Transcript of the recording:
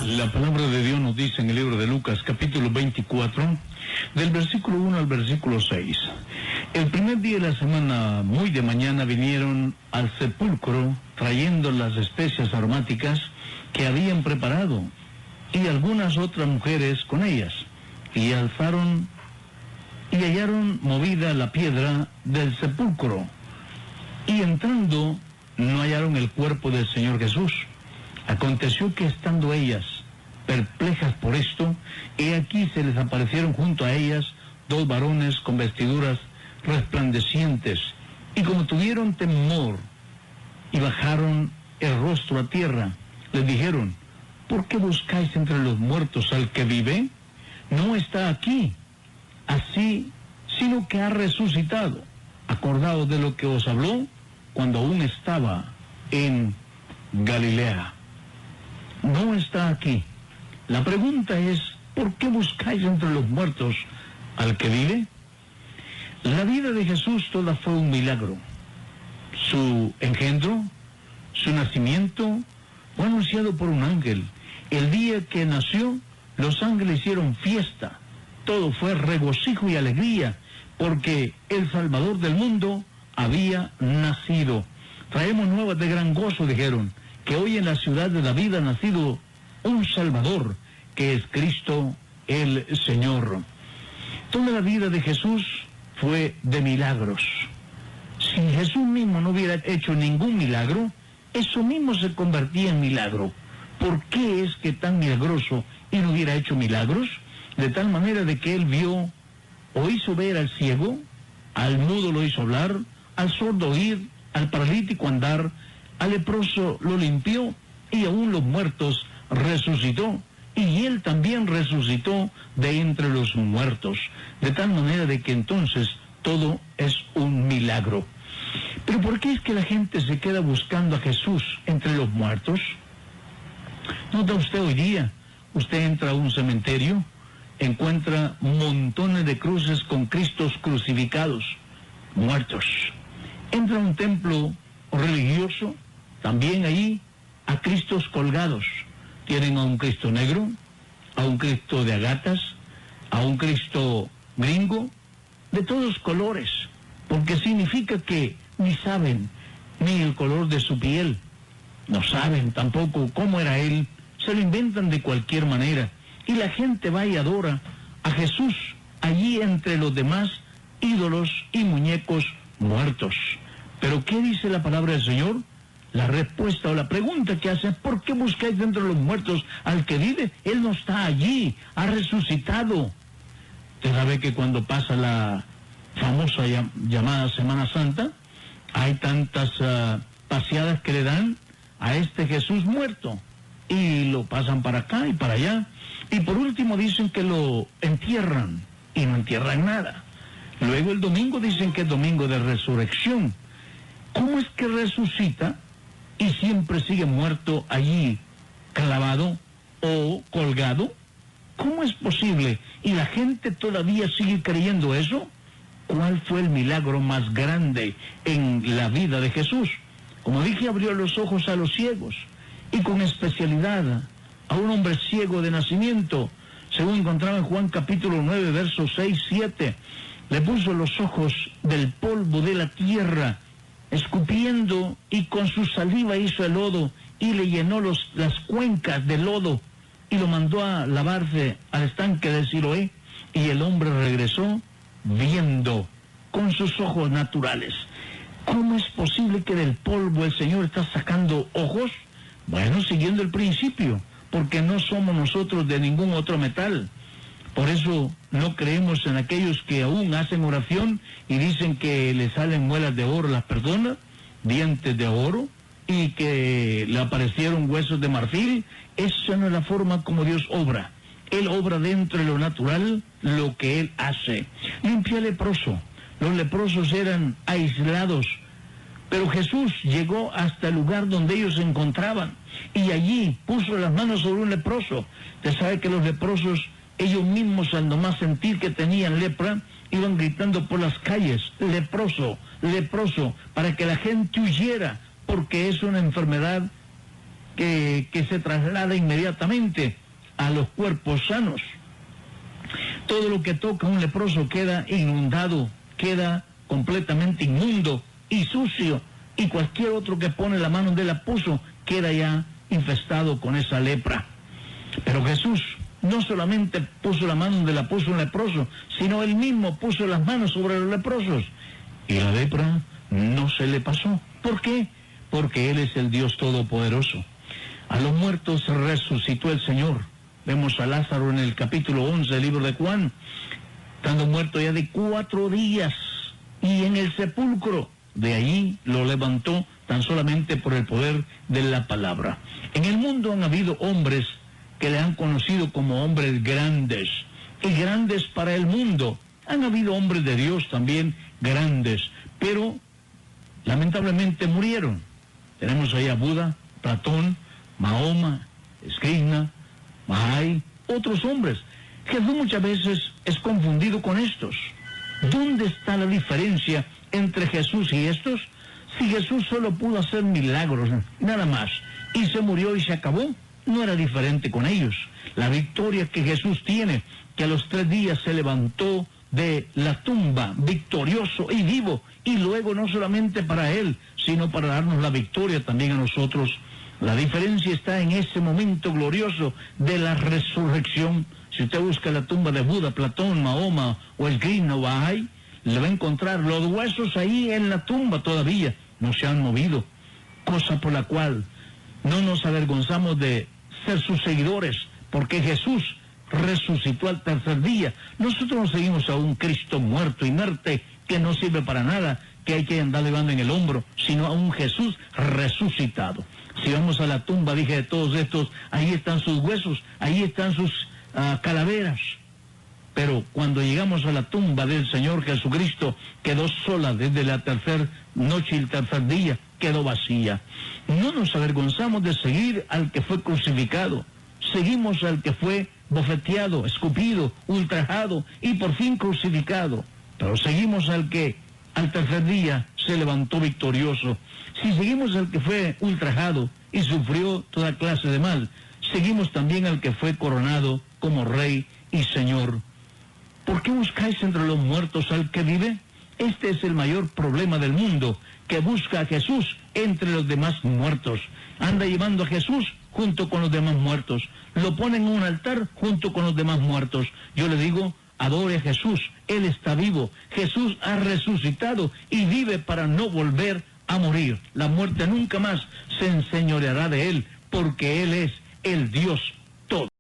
La palabra de Dios nos dice en el libro de Lucas, capítulo 24, del versículo 1 al versículo 6. El primer día de la semana, muy de mañana, vinieron al sepulcro trayendo las especias aromáticas que habían preparado, y algunas otras mujeres con ellas, y alzaron y hallaron movida la piedra del sepulcro, y entrando no hallaron el cuerpo del Señor Jesús. Aconteció que estando ellas perplejas por esto, he aquí se les aparecieron junto a ellas dos varones con vestiduras resplandecientes, y como tuvieron temor y bajaron el rostro a tierra, les dijeron: ¿por qué buscáis entre los muertos al que vive? No está aquí, así, sino que ha resucitado. Acordaos de lo que os habló cuando aún estaba en Galilea. No está aquí. La pregunta es: ¿por qué buscáis entre los muertos al que vive? La vida de Jesús toda fue un milagro. Su engendro, su nacimiento, fue anunciado por un ángel. El día que nació, los ángeles hicieron fiesta. Todo fue regocijo y alegría, porque el Salvador del mundo había nacido. Traemos nuevas de gran gozo, dijeron, que hoy en la ciudad de David ha nacido un Salvador, que es Cristo el Señor. Toda la vida de Jesús fue de milagros. Si Jesús mismo no hubiera hecho ningún milagro, eso mismo se convertía en milagro. ¿Por qué es que tan milagroso y no hubiera hecho milagros? De tal manera de que él vio o hizo ver al ciego, al mudo lo hizo hablar, al sordo oír, al paralítico andar, al leproso lo limpió, y aún los muertos resucitó. Y él también resucitó de entre los muertos. De tal manera de que entonces todo es un milagro. Pero ¿por qué es que la gente se queda buscando a Jesús entre los muertos? Nota usted hoy día, usted entra a un cementerio, encuentra montones de cruces con Cristos crucificados, muertos. Entra a un templo religioso, también ahí a Cristos colgados. Tienen a un Cristo negro, a un Cristo de agatas, a un Cristo gringo, de todos colores, porque significa que ni saben ni el color de su piel, no saben tampoco cómo era él, se lo inventan de cualquier manera, y la gente va y adora a Jesús allí entre los demás ídolos y muñecos muertos. Pero ¿qué dice la palabra del Señor? La respuesta o la pregunta que hace: ¿por qué buscáis dentro de los muertos al que vive? Él no está allí, ha resucitado. Usted sabe que cuando pasa la famosa llamada Semana Santa, hay tantas paseadas que le dan a este Jesús muerto, y lo pasan para acá y para allá, y por último dicen que lo entierran, y no entierran nada. Luego el domingo dicen que es domingo de resurrección. ¿Cómo es que resucita y siempre sigue muerto allí, clavado o colgado? ¿Cómo es posible? ¿Y la gente todavía sigue creyendo eso? ¿Cuál fue el milagro más grande en la vida de Jesús? Como dije, abrió los ojos a los ciegos, y con especialidad a un hombre ciego de nacimiento, según encontraba en Juan capítulo 9, versos 6, 7. Le puso los ojos del polvo de la tierra, escupiendo, y con su saliva hizo el lodo, y le llenó las cuencas de lodo, y lo mandó a lavarse al estanque de Siloé, y el hombre regresó viendo con sus ojos naturales. ¿Cómo es posible que del polvo el Señor está sacando ojos? Bueno, siguiendo el principio, porque no somos nosotros de ningún otro metal. Por eso no creemos en aquellos que aún hacen oración y dicen que le salen muelas de oro a las personas, dientes de oro, y que le aparecieron huesos de marfil. Esa no es la forma como Dios obra. Él obra dentro de lo natural lo que Él hace. Limpia al leproso. Los leprosos eran aislados, pero Jesús llegó hasta el lugar donde ellos se encontraban, y allí puso las manos sobre un leproso. Usted sabe que los leprosos, ellos mismos, al nomás sentir que tenían lepra, iban gritando por las calles: leproso, leproso, para que la gente huyera, porque es una enfermedad que se traslada inmediatamente a los cuerpos sanos. Todo lo que toca a un leproso queda inundado, queda completamente inmundo y sucio, y cualquier otro que pone la mano donde la puso queda ya infestado con esa lepra. Pero Jesús no solamente puso la mano donde la puso un leproso, sino él mismo puso las manos sobre los leprosos, y la lepra no se le pasó. ¿Por qué? Porque Él es el Dios Todopoderoso. A los muertos resucitó el Señor. Vemos a Lázaro en el capítulo 11 del libro de Juan, estando muerto ya de 4 días, y en el sepulcro. De allí lo levantó tan solamente por el poder de la palabra. En el mundo han habido hombres que le han conocido como hombres grandes, y grandes para el mundo. Han habido hombres de Dios también grandes, pero lamentablemente murieron. Tenemos ahí a Buda, Platón, Mahoma, Krishna, Mahai, otros hombres. Jesús muchas veces es confundido con estos. ¿Dónde está la diferencia entre Jesús y estos? Si Jesús solo pudo hacer milagros, nada más, y se murió y se acabó, no era diferente con ellos. La victoria que Jesús tiene, que a los 3 días se levantó de la tumba victorioso y vivo, y luego no solamente para Él, sino para darnos la victoria también a nosotros. La diferencia está en ese momento glorioso de la resurrección. Si usted busca la tumba de Buda, Platón, Mahoma o el Krishna o Bahai, le va a encontrar los huesos ahí en la tumba todavía, no se han movido, cosa por la cual no nos avergonzamos de ser sus seguidores, porque Jesús resucitó al 3er día. Nosotros no seguimos a un Cristo muerto, inerte, que no sirve para nada, que hay que andar llevando en el hombro, sino a un Jesús resucitado. Si vamos a la tumba, dije, de todos estos, ahí están sus huesos, ahí están sus calaveras. Pero cuando llegamos a la tumba del Señor Jesucristo, quedó sola desde la 3er noche y el 3er día, quedó vacía. No nos avergonzamos de seguir al que fue crucificado. Seguimos al que fue bofeteado, escupido, ultrajado y por fin crucificado. Pero seguimos al que al 3er día se levantó victorioso. Si seguimos al que fue ultrajado y sufrió toda clase de mal, seguimos también al que fue coronado como Rey y Señor. ¿Por qué buscáis entre los muertos al que vive? Este es el mayor problema del mundo, que busca a Jesús entre los demás muertos. Anda llevando a Jesús junto con los demás muertos. Lo ponen en un altar junto con los demás muertos. Yo le digo, adore a Jesús. Él está vivo. Jesús ha resucitado y vive para no volver a morir. La muerte nunca más se enseñoreará de Él, porque Él es el Dios